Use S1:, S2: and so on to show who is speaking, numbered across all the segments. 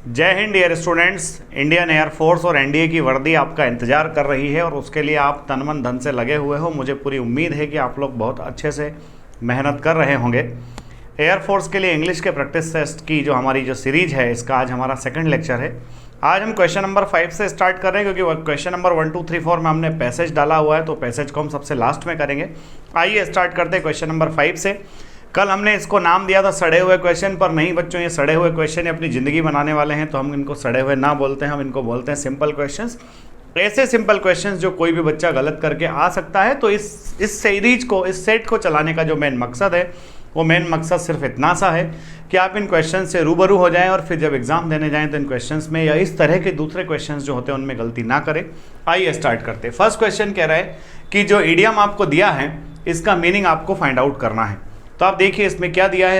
S1: जय Hind dear students. Indian Air Force और NDA की वर्दी आपका इंतजार कर रही है और उसके लिए आप तन मन धन से लगे हुए हो। मुझे पूरी उम्मीद है कि आप लोग बहुत अच्छे से मेहनत कर रहे होंगे। एयरफोर्स के लिए इंग्लिश के प्रैक्टिस टेस्ट की जो हमारी जो सीरीज है, इसका आज हमारा सेकंड लेक्चर है। आज हम क्वेश्चन नंबर 5 से स्टार्ट कर रहे हैं, क्योंकि क्वेश्चन नंबर 1, 2, 3, 4 में हमने पैसेज डाला हुआ है, तो पैसेज को हम सबसे लास्ट में करेंगे। आइए स्टार्ट करते हैं क्वेश्चन नंबर 5 से। कल हमने इसको नाम दिया था सड़े हुए क्वेश्चन, पर नहीं बच्चों, ये सड़े हुए क्वेश्चन अपनी ज़िंदगी बनाने वाले हैं, तो हम इनको सड़े हुए ना बोलते हैं, हम इनको बोलते हैं सिंपल क्वेश्चंस। ऐसे सिंपल क्वेश्चंस जो कोई भी बच्चा गलत करके आ सकता है। तो इस सीरीज को, इस सेट को चलाने का जो मेन मकसद है, वो मेन मकसद सिर्फ इतना सा है कि आप इन क्वेश्चन से रूबरू हो जाएं और फिर जब एग्जाम देने जाएं तो इन क्वेश्चंस में या इस तरह के दूसरे क्वेश्चंस जो होते हैं उनमें गलती ना करें। आइए स्टार्ट करते हैं। फर्स्ट क्वेश्चन कह रहा है कि जो इडियम आपको दिया है इसका मीनिंग आपको फाइंड आउट करना है। तो आप देखिए इसमें क्या दिया है,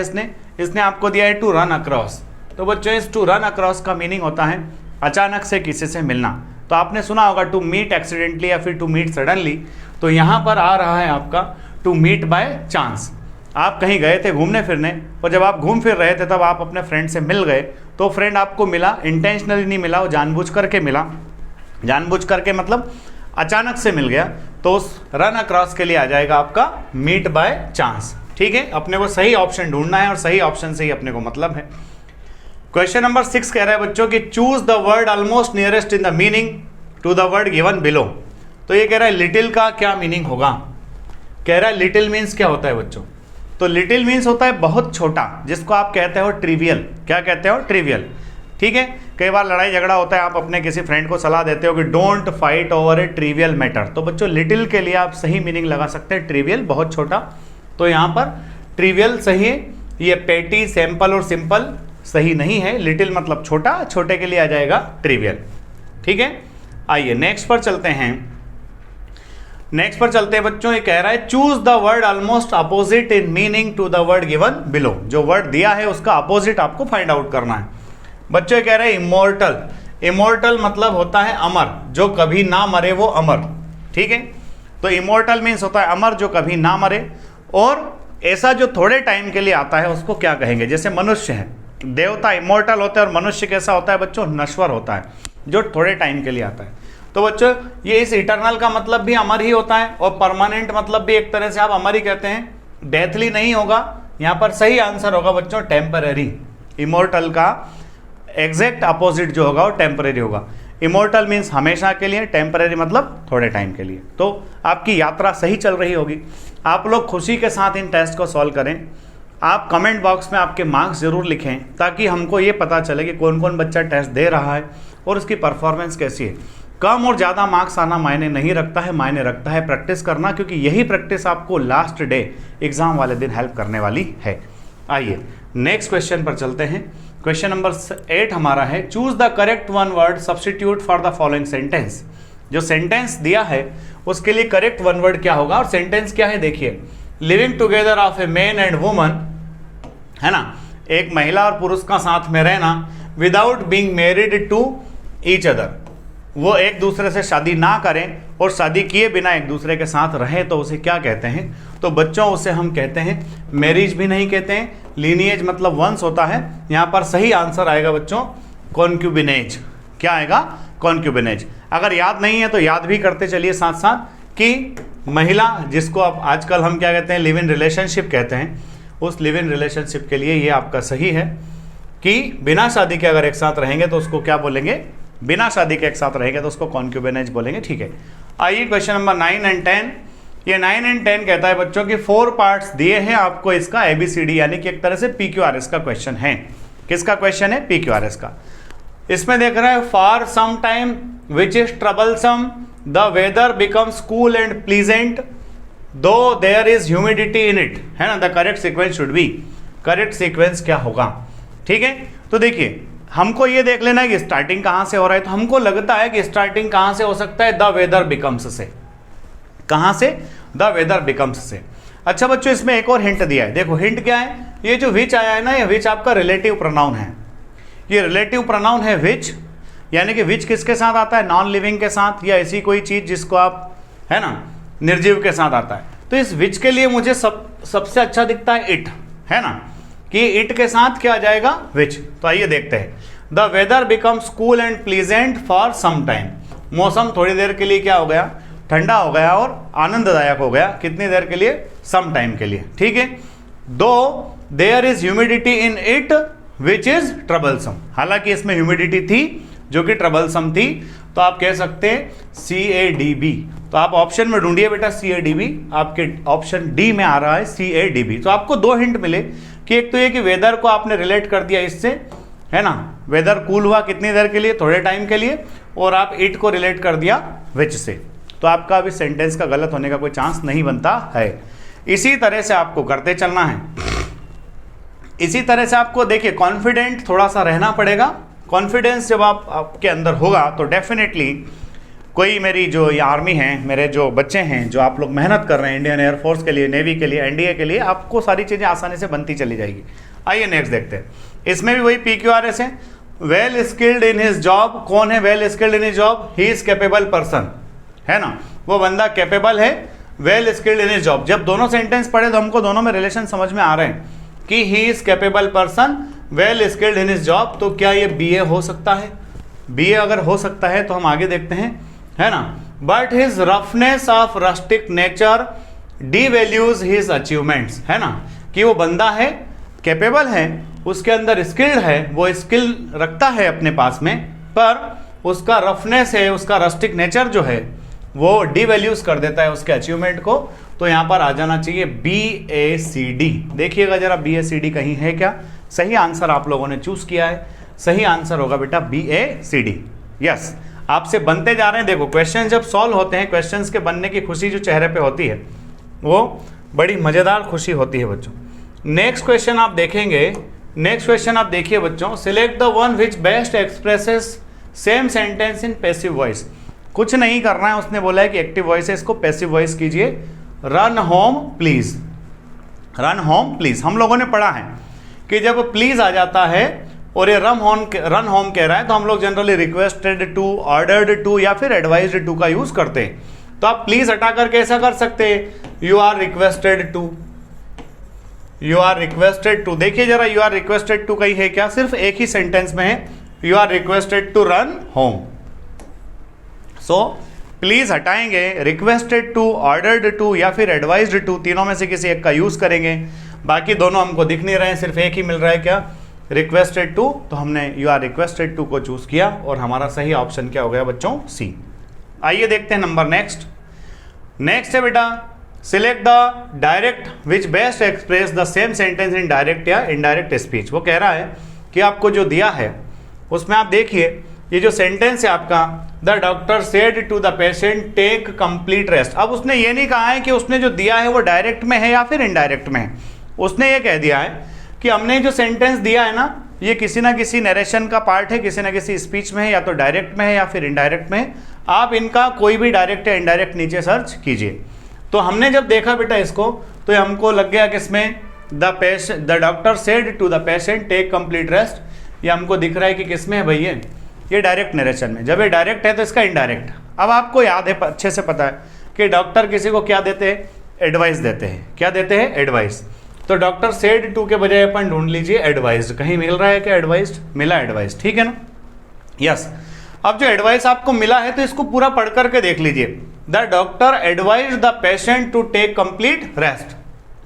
S1: इसने आपको दिया है टू रन अक्रॉस। तो बच्चों इस टू रन अक्रॉस का मीनिंग होता है अचानक से किसी से मिलना। तो आपने सुना होगा टू मीट एक्सीडेंटली या फिर टू मीट सडनली। तो यहाँ पर आ रहा है आपका टू मीट बाय चांस। आप कहीं गए थे घूमने फिरने और जब आप घूम फिर रहे थे तब आप अपने फ्रेंड से मिल गए। तो फ्रेंड आपको मिला, इंटेंशनली नहीं मिला, वो जानबूझ करके मिला। जानबूझ करके मतलब अचानक से मिल गया। तो उस रन अक्रॉस के लिए आ जाएगा आपका मीट बाय चांस। ठीक है, अपने को सही ऑप्शन ढूंढना है और सही ऑप्शन से ही अपने को मतलब है। क्वेश्चन नंबर 6 कह रहा है बच्चों कि choose the word almost nearest in the meaning to the word given below. तो ये कह रहा है लिटिल का क्या मीनिंग होगा। कह रहा है लिटिल मीन्स क्या होता है बच्चों। तो लिटिल मीन्स होता है बहुत छोटा, जिसको आप कहते हो ट्रिवियल। क्या कहते हो? ट्रिवियल। ठीक है, कई बार लड़ाई झगड़ा होता है, आप अपने किसी फ्रेंड को सलाह देते हो कि don't fight over A trivial matter. तो बच्चों लिटिल के लिए आप सही मीनिंग लगा सकते हैं ट्रिवियल, बहुत छोटा। तो यहाँ पर ट्रिवियल सही है, ये पेटी, सैंपल और सिंपल सही नहीं है। लिटिल मतलब छोटा, छोटे के लिए आ जाएगा ट्रिवियल। ठीक है, आइए नेक्स्ट पर चलते हैं। नेक्स्ट पर चलते हैं बच्चों, ये कह रहा है choose the word almost opposite in meaning to the word given below. जो वर्ड दिया है उसका अपोजिट आपको फाइंड आउट करना है। बच्चों कह रहे हैं इमोर्टल। इमोर्टल मतलब होता है अमर, जो कभी ना मरे वो अमर। ठीक है, तो इमोर्टल मीन्स होता है अमर, जो कभी ना मरे। और ऐसा जो थोड़े टाइम के लिए आता है उसको क्या कहेंगे। जैसे मनुष्य है, देवता इमोर्टल होता है, और मनुष्य कैसा होता है बच्चों? नश्वर होता है, जो थोड़े टाइम के लिए आता है। तो बच्चों ये इस इटर्नल का मतलब भी अमर ही होता है, और परमानेंट मतलब भी एक तरह से आप अमर ही कहते हैं। डेथली नहीं होगा, यहाँ पर सही आंसर होगा बच्चों टेम्पररी। इमोर्टल का एग्जैक्ट अपोजिट जो होगा वो टेम्पररी होगा। इमोर्टल मीन्स हमेशा के लिए, टेम्पररी मतलब थोड़े टाइम के लिए। तो आपकी यात्रा सही चल रही होगी। आप लोग खुशी के साथ इन टेस्ट को सॉल्व करें। आप कमेंट बॉक्स में आपके मार्क्स जरूर लिखें, ताकि हमको ये पता चले कि कौन कौन बच्चा टेस्ट दे रहा है और उसकी परफॉर्मेंस कैसी है। कम और ज़्यादा मार्क्स आना मायने नहीं रखता है, मायने रखता है प्रैक्टिस करना, क्योंकि यही प्रैक्टिस आपको लास्ट डे एग्जाम वाले दिन हेल्प करने वाली है। आइए नेक्स्ट क्वेश्चन पर चलते हैं। क्वेश्चन नंबर 8 हमारा है choose the correct one word substitute for the following sentence. जो सेंटेंस दिया है उसके लिए करेक्ट वन वर्ड क्या होगा। और सेंटेंस क्या है देखिए, living together of a man and woman, है ना, एक महिला और पुरुष का साथ में रहना, without being married to each other. वो एक दूसरे से शादी ना करें और शादी किए बिना एक दूसरे के साथ रहें, तो उसे क्या कहते हैं। तो बच्चों उसे हम कहते हैं मैरिज भी नहीं कहते हैं, लीनिएज मतलब वंश होता है। यहाँ पर सही आंसर आएगा बच्चों कॉन्क्यूबिनेज। क्या आएगा? कॉन्क्यूबिनेज। अगर याद नहीं है तो याद भी करते चलिए साथ साथ कि महिला, जिसको अब आजकल हम क्या कहते हैं, लिव इन रिलेशनशिप कहते हैं, उस लिव इन रिलेशनशिप के लिए ये आपका सही है कि बिना शादी के अगर एक साथ रहेंगे तो उसको क्या बोलेंगे, बिना शादी के एक साथ रहेंगे तो उसको कॉन्क्यूबिनेज बोलेंगे। ठीक है, आइए क्वेश्चन नंबर 9 एंड 10। ये 9 एंड 10 कहता है बच्चों कि 4 पार्ट्स दिए हैं आपको इसका ABCD, यानी कि एक तरह से PQRS का क्वेश्चन है। किसका क्वेश्चन है? PQRS का। इसमें देख रहा है for some time which is troublesome the weather becomes cool and pleasant though there is humidity in it, है ना। The correct sequence should be. Correct sequence क्या होगा? ठीक है, तो देखिए हमको ये देख लेना है कि स्टार्टिंग कहां से हो रहा है। तो हमको लगता है कि स्टार्टिंग कहां से हो सकता है, द वेदर बिकम्स से। कहां से? द वेदर बिकम्स से। अच्छा बच्चों इसमें एक और हिंट दिया है। देखो हिंट क्या है, ये जो विच आया है ना, ये विच आपका रिलेटिव प्रोनाउन है। ये रिलेटिव प्रोनाउन है विच, यानी कि विच किसके साथ आता है? नॉन लिविंग के साथ, या ऐसी कोई चीज जिसको आप, है ना, निर्जीव के साथ आता है। तो इस विच के लिए मुझे सबसे अच्छा दिखता है इट, है ना, कि इट के साथ क्या आ जाएगा? विच। तो आइए देखते हैं। The weather becomes cool and pleasant for some time, मौसम थोड़ी देर के लिए क्या हो गया, ठंडा हो गया और आनंददायक हो गया, कितनी देर के लिए, सम टाइम के लिए, ठीक है। Though there is humidity in it which is troublesome, हालांकि इसमें ह्यूमिडिटी थी जो कि ट्रबलसम थी, तो आप कह सकते हैं CADB। तो आप ऑप्शन में ढूंढिए बेटा CADB, आपके ऑप्शन डी में आ रहा है CADB। तो आपको दो हिंट मिले कि एक तो ये कि वेदर को आपने रिलेट कर दिया इससे, है ना, वेदर कूल हुआ कितनी देर के लिए, थोड़े टाइम के लिए, और आप इट को रिलेट कर दिया विच से। तो आपका अभी सेंटेंस का गलत होने का कोई चांस नहीं बनता है। इसी तरह से आपको करते चलना है, इसी तरह से आपको देखिए कॉन्फिडेंट थोड़ा सा रहना पड़ेगा। कॉन्फिडेंस जब आपके अंदर होगा तो डेफिनेटली कोई मेरी जो ये आर्मी है, मेरे जो बच्चे हैं, जो आप लोग मेहनत कर रहे हैं इंडियन एयरफोर्स के लिए, नेवी के लिए, एनडीए के लिए, आपको सारी चीज़ें आसानी से बनती चली जाएगी। आइए नेक्स्ट देखते हैं। इसमें भी वही PQRS है, well skilled in his job. कौन है well skilled in his job, he is capable person, है ना, वो बंदा कैपेबल है, well skilled in his job. जब दोनों सेंटेंस पढ़े तो हमको दोनों में रिलेशन समझ में आ रहे हैं कि he is capable person, well skilled in his job. तो क्या ये BA हो सकता है, BA अगर हो सकता है तो हम आगे देखते हैं, है ना। But his roughness of rustic nature devalues his achievements, है ना, कि वो बंदा है, कैपेबल है, उसके अंदर स्किल्ड है, वो स्किल रखता है अपने पास में, पर उसका रफनेस है, उसका रस्टिक नेचर जो है वो डिवैल्यूज कर देता है उसके अचीवमेंट को। तो यहाँ पर आ जाना चाहिए BACD। देखिएगा जरा BACD कहीं है क्या, सही आंसर आप लोगों ने चूज किया है, सही आंसर होगा बेटा BACD। यस, आपसे बनते जा रहे हैं। देखो क्वेश्चन जब सॉल्व होते हैं, क्वेश्चंस के बनने की खुशी जो चेहरे पे होती है वो बड़ी मजेदार खुशी होती है बच्चों। नेक्स्ट क्वेश्चन आप देखेंगे, नेक्स्ट क्वेश्चन आप देखिए बच्चों, select the one which best expresses same sentence in passive voice. कुछ नहीं करना है, उसने बोला है कि एक्टिव वॉइस है, इसको पैसिव वॉइस कीजिए। Run home please, run home please. हम लोगों ने पढ़ा है कि जब प्लीज आ जाता है और ये रन होम कह रहा है तो हम लोग generally requested to, ordered to या फिर एडवाइज्ड टू का यूज करते हैं। तो आप प्लीज हटा करके ऐसा कर सकते हैं, you are requested to, you are requested to. देखिए जरा यू आर रिक्वेस्टेड टू कहीं है क्या, सिर्फ एक ही सेंटेंस में है, you are requested to run home. So please हटाएंगे, रिक्वेस्टेड टू, ऑर्डर्ड टू या फिर एडवाइज्ड टू, तीनों में से किसी एक का यूज करेंगे। बाकी दोनों हमको दिख नहीं रहे हैं, सिर्फ एक ही मिल रहा है क्या, रिक्वेस्टेड टू। तो हमने यू आर रिक्वेस्टेड टू को चूज किया और हमारा सही ऑप्शन क्या हो गया बच्चों, C। आइए देखते हैं नंबर नेक्स्ट। नेक्स्ट है बेटा, select the direct which best express the same sentence in direct या इनडायरेक्ट स्पीच। वो कह रहा है कि आपको जो दिया है उसमें आप देखिए ये जो सेंटेंस है आपका, the doctor said to the patient take complete rest. अब उसने ये नहीं कहा है कि उसने जो दिया है वो डायरेक्ट में है या फिर इनडायरेक्ट में है, उसने ये कह दिया है कि हमने जो सेंटेंस दिया है ना ये किसी ना किसी नरेशन का पार्ट है, किसी ना किसी स्पीच में है, या तो डायरेक्ट में है या फिर इनडायरेक्ट में है। आप इनका कोई भी डायरेक्ट या इनडायरेक्ट नीचे सर्च कीजिए। तो हमने जब देखा बेटा इसको तो ये हमको लग गया कि इसमें the doctor said to the patient take complete rest, ये हमको दिख रहा है कि किसमें है भैया, ये डायरेक्ट नरेशन में। जब ये डायरेक्ट है तो इसका इनडायरेक्ट। अब आपको याद है, अच्छे से पता है कि डॉक्टर किसी को क्या देते हैं, एडवाइस देते हैं। क्या देते हैं, एडवाइस। तो डॉक्टर सेड टू के बजाय अपन ढूंढ लीजिए एडवाइस्ड। कहीं मिल रहा है क्या एडवाइस्ड, मिला एडवाइस, ठीक है ना, यस। अब जो एडवाइस आपको मिला है तो इसको पूरा पढ़ करके देख लीजिए, the doctor advise the patient to take complete rest,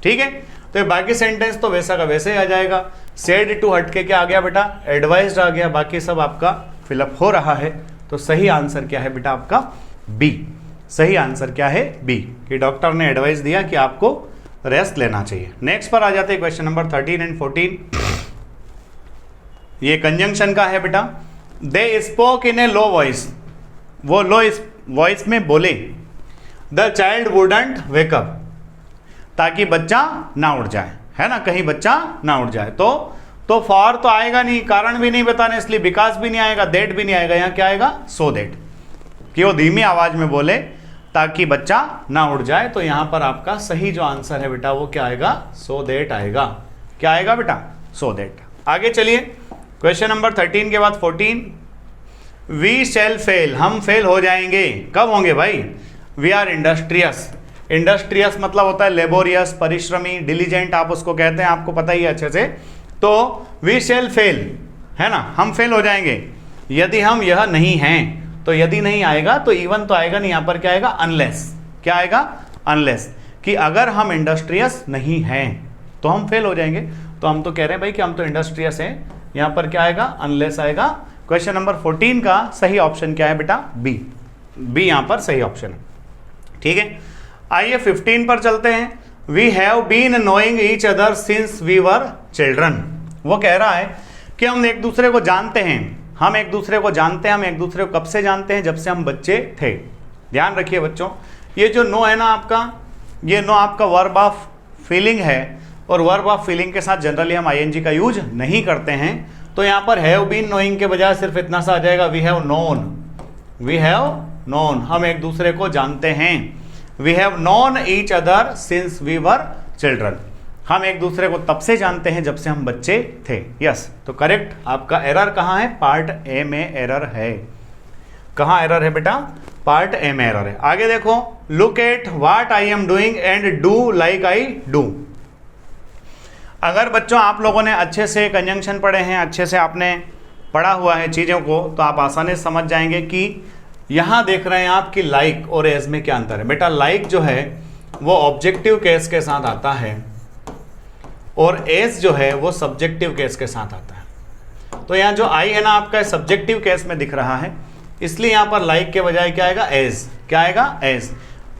S1: ठीक है। तो बाकी सेंटेंस तो वैसा का वैसे ही आ जाएगा। सेड टू हट के क्या आ गया बेटा, एडवाइज्ड आ गया। बाकी सब आपका फिलअप हो रहा है। तो सही आंसर क्या है बेटा आपका, B। सही आंसर क्या है, B, कि डॉक्टर ने एडवाइस दिया कि आपको रेस्ट लेना चाहिए। नेक्स्ट पर आ जाते हैं क्वेश्चन नंबर 13 एंड 14। ये कंजंक्शन का है बेटा। They spoke in A low voice, वो लो वॉइस में बोले। द चाइल्ड वुडंट वेकअप, ताकि बच्चा ना उठ जाए, है ना, कहीं बच्चा ना उठ जाए। तो फॉर तो आएगा नहीं, कारण भी नहीं बताने, इसलिए बिकॉज भी नहीं आएगा, दैट भी नहीं आएगा। यहाँ क्या आएगा, सो दैट, कि वो धीमी आवाज में बोले ताकि बच्चा ना उठ जाए। तो यहां पर आपका सही जो आंसर है बेटा वो क्या आएगा, सो दैट आएगा। क्या आएगा बेटा, सो दैट। आगे चलिए क्वेश्चन नंबर 13 के बाद 14। वी शैल फेल, हम फेल हो जाएंगे। कब होंगे भाई, वी आर इंडस्ट्रियस। इंडस्ट्रियस मतलब होता है लेबोरियस, परिश्रमी, डिलीजेंट आप उसको कहते हैं, आपको पता ही है अच्छे से। तो वी शैल फेल, है ना, हम फेल हो जाएंगे यदि हम यह नहीं हैं। तो यदि नहीं आएगा तो इवन तो आएगा नहीं, यहाँ पर क्या आएगा, अनलेस। क्या आएगा, अनलेस, कि अगर हम इंडस्ट्रियस नहीं हैं तो हम फेल हो जाएंगे। तो हम तो कह रहे हैं भाई कि हम तो इंडस्ट्रियस हैं, यहाँ पर क्या आएगा, अनलेस आएगा। क्वेश्चन नंबर 14 का सही ऑप्शन क्या है बेटा, बी। बी यहाँ पर सही ऑप्शन है। ठीक है, आइए 15 पर चलते हैं। We have been knowing each other since we were children. वो कह रहा है कि हम एक दूसरे को जानते हैं, हम एक दूसरे को जानते हैं। हम एक दूसरे को कब से जानते हैं, जब से हम बच्चे थे। ध्यान रखिए बच्चों, ये जो नो है ना आपका, ये नो आपका वर्ब ऑफ फीलिंग है, और वर्ब ऑफ फीलिंग के साथ जनरली हम आईएनजी का यूज नहीं करते हैं। तो यहाँ पर हैव बीन नोइंग के बजाय सिर्फ इतना सा आ जाएगा, we have known. We have known, हम एक दूसरे को जानते हैं। We have known each other since we were children, हम एक दूसरे को तब से जानते हैं जब से हम बच्चे थे। यस, तो करेक्ट। आपका एरर कहाँ है, पार्ट ए में एरर है। कहाँ एरर है बेटा, पार्ट ए में एरर है। आगे देखो, look at what I am doing and do like I do. अगर बच्चों आप लोगों ने अच्छे से कंजंक्शन पढ़े हैं, अच्छे से आपने पढ़ा हुआ है चीज़ों को, तो आप आसानी से समझ जाएंगे कि यहाँ देख रहे हैं आप कि लाइक और एज में क्या अंतर है। बेटा लाइक जो है वो ऑब्जेक्टिव केस के साथ आता है, और एज जो है वो सब्जेक्टिव केस के साथ आता है। तो यहाँ जो आई है ना आपका सब्जेक्टिव केस में दिख रहा है, इसलिए यहाँ पर लाइक के बजाय क्या आएगा, एज। क्या आएगा, as.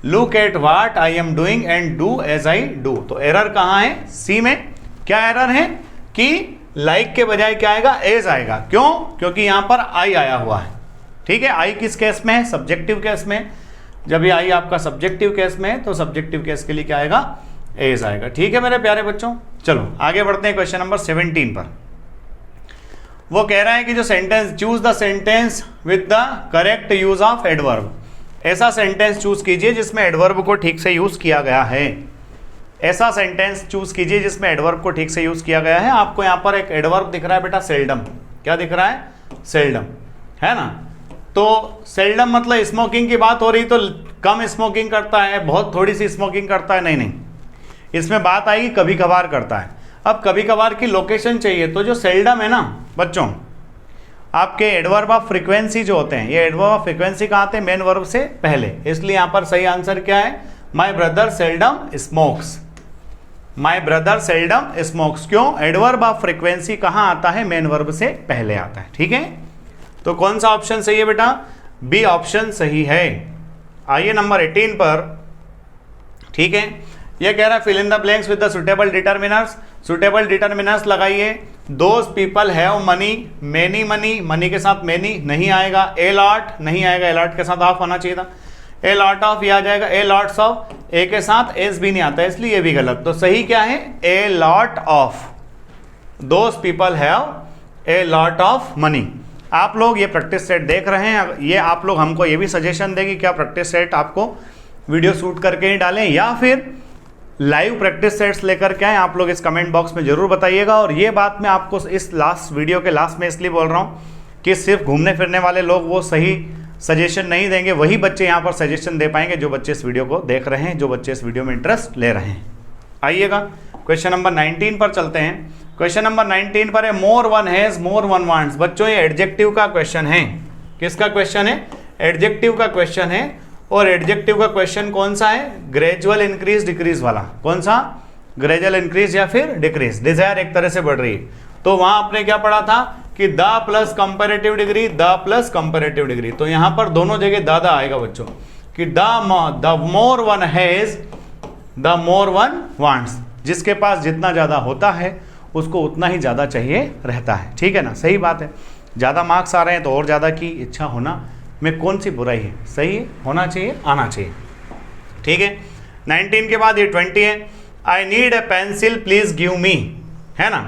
S1: Look at what I am doing and do as I do. तो एरर कहाँ है, सी में। क्या एरर है कि लाइक के बजाय क्या आएगा, एज आएगा। क्यों, क्योंकि यहाँ पर आई आया हुआ है। ठीक है, आई किस केस में है, सब्जेक्टिव केस में। जब ये आई आपका सब्जेक्टिव केस में है तो सब्जेक्टिव केस के लिए क्या आएगा, एज आएगा। ठीक है मेरे प्यारे बच्चों, चलो आगे बढ़ते हैं क्वेश्चन नंबर 17 पर। वो कह रहा है कि जो sentence, choose the sentence with the correct use of adverb. ऐसा सेंटेंस चूज कीजिए जिसमें एडवर्ब को ठीक से यूज किया गया है। ऐसा सेंटेंस चूज कीजिए जिसमें एडवर्ब को ठीक से यूज किया गया है। आपको यहाँ पर एक एडवर्ब दिख रहा है बेटा, सेल्डम। क्या दिख रहा है, सेल्डम, है ना। तो सेल्डम मतलब स्मोकिंग की बात हो रही, तो कम स्मोकिंग करता है, बहुत थोड़ी सी स्मोकिंग करता है, नहीं नहीं, इसमें बात आएगी कभी कभार करता है। अब कभी कभार की लोकेशन चाहिए, तो जो सेल्डम है ना बच्चों, आपके एडवर्ब ऑफ फ्रीक्वेंसी जो होते हैं, ये एडवर्ब ऑफ फ्रीक्वेंसी कहाँ आते हैं, मेन वर्ब से पहले। इसलिए यहाँ पर सही आंसर क्या है, my brother seldom smokes. My brother seldom smokes. क्यों, एडवर्ब ऑफ फ्रीक्वेंसी कहाँ आता है, मेन वर्ब से पहले आता है। ठीक है, तो कौन सा ऑप्शन सही है बेटा, बी ऑप्शन सही है। आइए नंबर 18 पर। ठीक है, ये कह रहा है fill in the blanks with the suitable determiners. Suitable determiners लगाइए। Those people have money, many money, money के साथ मैनी नहीं आएगा। ए लॉट नहीं आएगा, ए लॉट के साथ ऑफ आना चाहिए था। ए लॉट ऑफ ये आ जाएगा, ए लॉट्स ऑफ, ए के साथ एस भी नहीं आता, इसलिए ये भी गलत। तो सही क्या है, a lot of. Those people have a lot of money. आप लोग ये प्रैक्टिस सेट देख रहे हैं, ये आप लोग हमको ये भी सजेशन दें कि क्या प्रैक्टिस सेट आपको वीडियो शूट करके ही डालें या फिर लाइव प्रैक्टिस सेट्स लेकर के आए। आप लोग इस कमेंट बॉक्स में जरूर बताइएगा। और ये बात मैं आपको इस लास्ट वीडियो के लास्ट में इसलिए बोल रहा हूँ कि सिर्फ घूमने फिरने वाले लोग वो सही सजेशन नहीं देंगे, वही बच्चे यहाँ पर सजेशन दे पाएंगे जो बच्चे इस वीडियो को देख रहे हैं, जो बच्चे इस वीडियो में इंटरेस्ट ले रहे हैं। आइएगा क्वेश्चन नंबर 19 पर चलते हैं। क्वेश्चन नंबर 19 पर है more one has more one wants. बच्चों ये एडजेक्टिव का क्वेश्चन है। किसका क्वेश्चन है, एडजेक्टिव का क्वेश्चन है। और एडजेक्टिव का क्वेश्चन कौन सा है, ग्रेजुअल इंक्रीज डिक्रीज वाला। कौन सा, ग्रेजुअल इंक्रीज या फिर डिक्रीज। डिजायर एक तरह से बढ़ रही है, तो वहां आपने क्या पढ़ा था कि the plus comparative degree, the plus comparative degree. तो यहां पर दोनों जगह दादा आएगा बच्चों कि the more one has the more one wants. जिसके पास जितना ज्यादा होता है उसको उतना ही ज्यादा चाहिए रहता है। ठीक है ना, सही बात है। ज्यादा मार्क्स आ रहे हैं तो और ज्यादा की इच्छा होना में कौन सी बुराई है, सही है, होना चाहिए, आना चाहिए। ठीक है, 19 के बाद ये 20 है। I need a pencil please give me, है ना,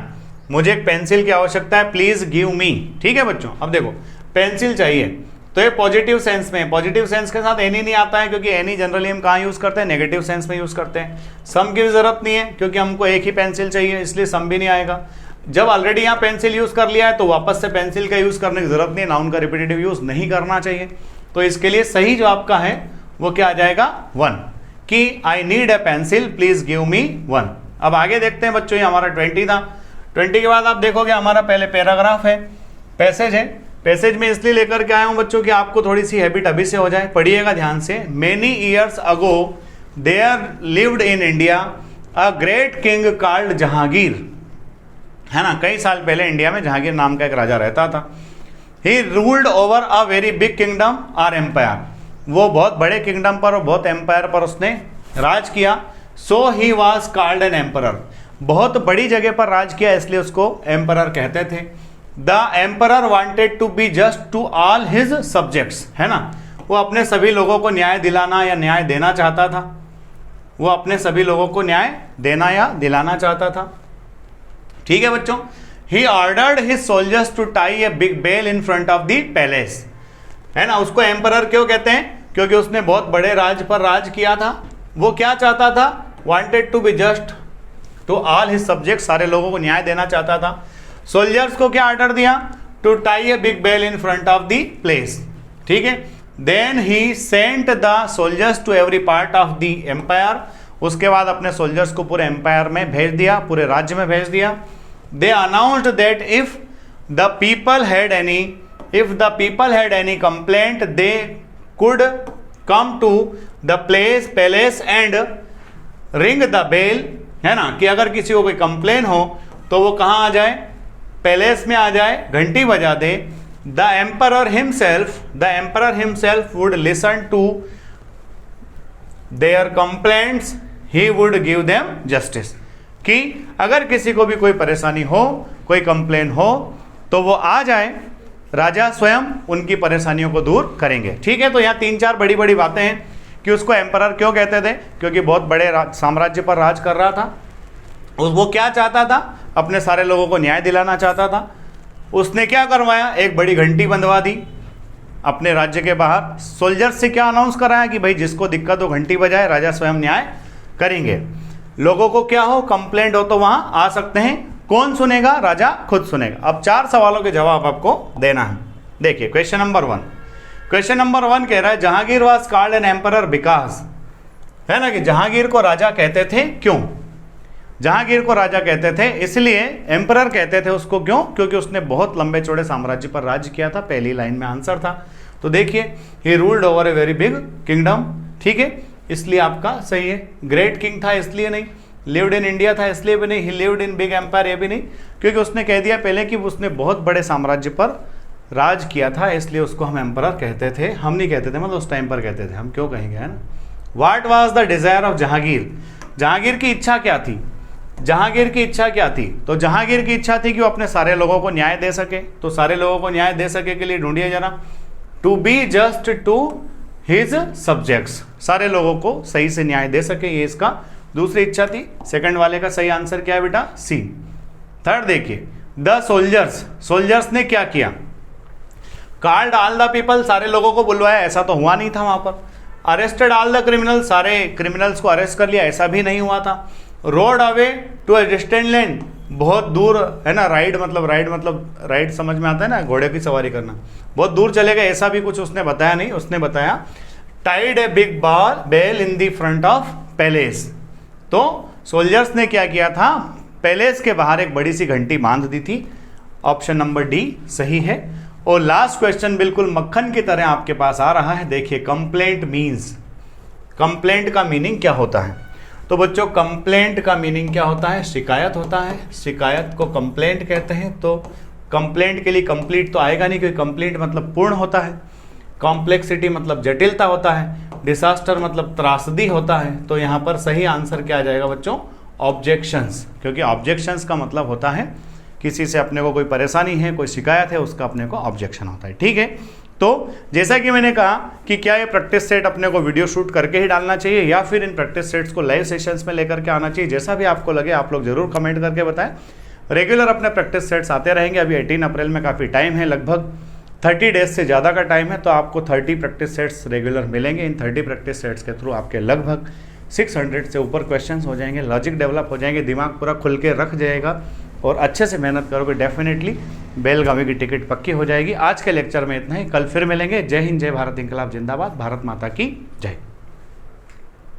S1: मुझे एक पेंसिल की आवश्यकता है, प्लीज गिव मी। ठीक है बच्चों, अब देखो पेंसिल चाहिए, तो ये पॉजिटिव सेंस में, पॉजिटिव सेंस के साथ एनी नहीं आता है, क्योंकि एनी जनरली हम कहाँ यूज करते हैं, नेगेटिव सेंस में यूज करते हैं। सम की भी जरूरत नहीं है क्योंकि हमको एक ही पेंसिल चाहिए, इसलिए सम भी नहीं आएगा। जब ऑलरेडी यहाँ पेंसिल यूज कर लिया है तो वापस से पेंसिल का यूज करने की जरूरत नहीं है, नाउन का रिपीटेटिव यूज नहीं करना चाहिए। तो इसके लिए सही जो आपका है वो क्या आ जाएगा, 1, कि I need a pencil please give me 1। अब आगे देखते हैं बच्चों, ये हमारा 20 था। 20 के बाद आप देखोगे हमारा पहले पैराग्राफ है, पैसेज है। पैसेज में इसलिए लेकर के आया हूं बच्चों कि आपको थोड़ी सी हैबिट अभी से हो जाए। पढ़िएगा ध्यान से। Many years ago there lived in India a great king called Jahangir, है ना। कई साल पहले इंडिया में जहांगीर नाम का एक राजा रहता था। He ruled over a very big kingdom और एम्पायर, वो बहुत बड़े किंगडम पर और बहुत एम्पायर पर उसने राज किया। So he was called an emperor, बहुत बड़ी जगह पर राज किया इसलिए उसको एम्परर कहते थे। The emperor wanted to be just to all his subjects, है ना। वो अपने सभी लोगों को न्याय दिलाना या न्याय देना चाहता था। वो अपने सभी लोगों को न्याय देना या दिलाना चाहता था। ठीक है बच्चों। He ordered his soldiers to tie a big bell in front of the palace, है ना। उसको एम्परर क्यों कहते हैं? क्योंकि उसने बहुत बड़े राज पर राज किया था। वो क्या चाहता था? Wanted to be just to all his subject, सारे लोगों को न्याय देना चाहता था। सोल्जर्स को क्या ऑर्डर दिया? To tie a big bell in front of the place, ठीक है। Then he sent the soldiers to every part of the empire, उसके बाद अपने सोल्जर्स को पूरे एम्पायर में भेज दिया, पूरे राज्य में भेज दिया। They announced that if the people had any complaint they could come to the palace and ring the bell, है ना। कि अगर किसी को कोई कंप्लेन हो तो वो कहाँ आ जाए? पैलेस में आ जाए, घंटी बजा दे। The emperor himself would listen to their complaints, he would give them justice. कि अगर किसी को भी कोई परेशानी हो, कोई कंप्लेन हो, तो वो आ जाए, राजा स्वयं उनकी परेशानियों को दूर करेंगे। ठीक है। तो यहाँ 3-4 बड़ी बड़ी बातें हैं कि उसको एम्परर क्यों कहते थे? क्योंकि बहुत बड़े साम्राज्य पर राज कर रहा था। वो क्या चाहता था? अपने सारे लोगों को न्याय दिलाना चाहता था। उसने क्या करवाया? एक बड़ी घंटी बंधवा दी अपने राज्य के बाहर। सोल्जर्स से क्या अनाउंस कराया कि भाई जिसको दिक्कत हो घंटी बजाए, राजा स्वयं न्याय करेंगे। लोगों को क्या हो, कंप्लेंट हो तो वहां आ सकते हैं। कौन सुनेगा? राजा खुद सुनेगा। अब 4 सवालों के जवाब आपको देना है। देखिए क्वेश्चन नंबर 1 कह रहा है Jahangir was called an emperor because, है ना। कि जहांगीर को राजा कहते थे क्यों? जहांगीर को राजा कहते थे इसलिए एम्परर कहते थे उसको। क्यों? क्योंकि उसने बहुत लंबे चौड़े साम्राज्य पर राज किया था। पहली लाइन में आंसर था। तो देखिए he ruled over a very big kingdom, ठीक है, इसलिए आपका सही है। ग्रेट किंग था इसलिए नहीं, लिव्ड इन इंडिया था इसलिए भी नहीं, he lived in big empire ये भी नहीं, क्योंकि उसने कह दिया पहले कि उसने बहुत बड़े साम्राज्य पर राज किया था, इसलिए उसको हम एम्परर कहते थे। हम नहीं कहते थे, मतलब उस टाइम पर कहते थे, हम क्यों कहेंगे, है ना। What was the desire of Jahangir? Jahangir की इच्छा क्या थी? जहांगीर की इच्छा क्या थी? तो जहांगीर की इच्छा थी कि वो अपने सारे लोगों को न्याय दे सके। तो सारे लोगों को न्याय दे सके के लिए ढूंढिए जरा, to be just to his subjects, सारे लोगों को सही से न्याय दे सके, ये इसका दूसरी इच्छा थी। सेकंड वाले का सही आंसर क्या है बेटा? सी। थर्ड देखिए, द सोल्जर्स ने क्या किया? कॉल्ड ऑल द पीपल, सारे लोगों को बुलवाया, ऐसा तो हुआ नहीं था वहां पर। अरेस्टेड ऑल द क्रिमिनल, सारे क्रिमिनल्स को अरेस्ट कर लिया, ऐसा भी नहीं हुआ था। Rode away to a distant land, बहुत दूर, है ना। राइड मतलब समझ में आता है ना, घोड़े की सवारी करना, बहुत दूर चले गए, ऐसा भी कुछ उसने बताया नहीं। उसने बताया tied a big bell in the front of palace. तो सोल्जर्स ने क्या किया था? पैलेस के बाहर एक बड़ी सी घंटी बांध दी थी। ऑप्शन नंबर डी सही है। और लास्ट क्वेश्चन बिल्कुल मक्खन की तरह आपके पास आ रहा है। देखिए कंप्लेंट मीन्स, कंप्लेंट का मीनिंग क्या होता है? तो बच्चों कंप्लेंट का मीनिंग क्या होता है? शिकायत होता है। शिकायत को कंप्लेंट कहते हैं। तो कंप्लेंट के लिए कंप्लीट तो आएगा नहीं, क्योंकि कंप्लीट मतलब पूर्ण होता है। कॉम्प्लेक्सिटी मतलब जटिलता होता है। डिसास्टर मतलब त्रासदी होता है। तो यहाँ पर सही आंसर क्या आ जाएगा बच्चों? ऑब्जेक्शंस, क्योंकि ऑब्जेक्शंस का मतलब होता है किसी से अपने को कोई परेशानी है, कोई शिकायत है, उसका अपने को ऑब्जेक्शन होता है। ठीक है। तो जैसा कि मैंने कहा कि क्या ये प्रैक्टिस सेट अपने को वीडियो शूट करके ही डालना चाहिए या फिर इन प्रैक्टिस सेट्स को लाइव सेशंस में लेकर के आना चाहिए, जैसा भी आपको लगे आप लोग जरूर कमेंट करके बताएं। रेगुलर अपने प्रैक्टिस सेट्स आते रहेंगे। अभी 18 अप्रैल में काफ़ी टाइम है, लगभग 30 डेज से ज़्यादा का टाइम है। तो आपको 30 प्रैक्टिस सेट्स रेगुलर मिलेंगे। इन 30 प्रैक्टिस सेट्स के थ्रू आपके लगभग 600 से ऊपर क्वेश्चंस हो जाएंगे, लॉजिक डेवलप हो जाएंगे, दिमाग पूरा खुल के रख जाएगा और अच्छे से मेहनत करोगे, डेफिनेटली बेलगावी की टिकट पक्की हो जाएगी। आज के लेक्चर में इतना ही, कल फिर मिलेंगे। जय हिंद, जय भारत, इंकलाब जिंदाबाद, भारत माता की जय।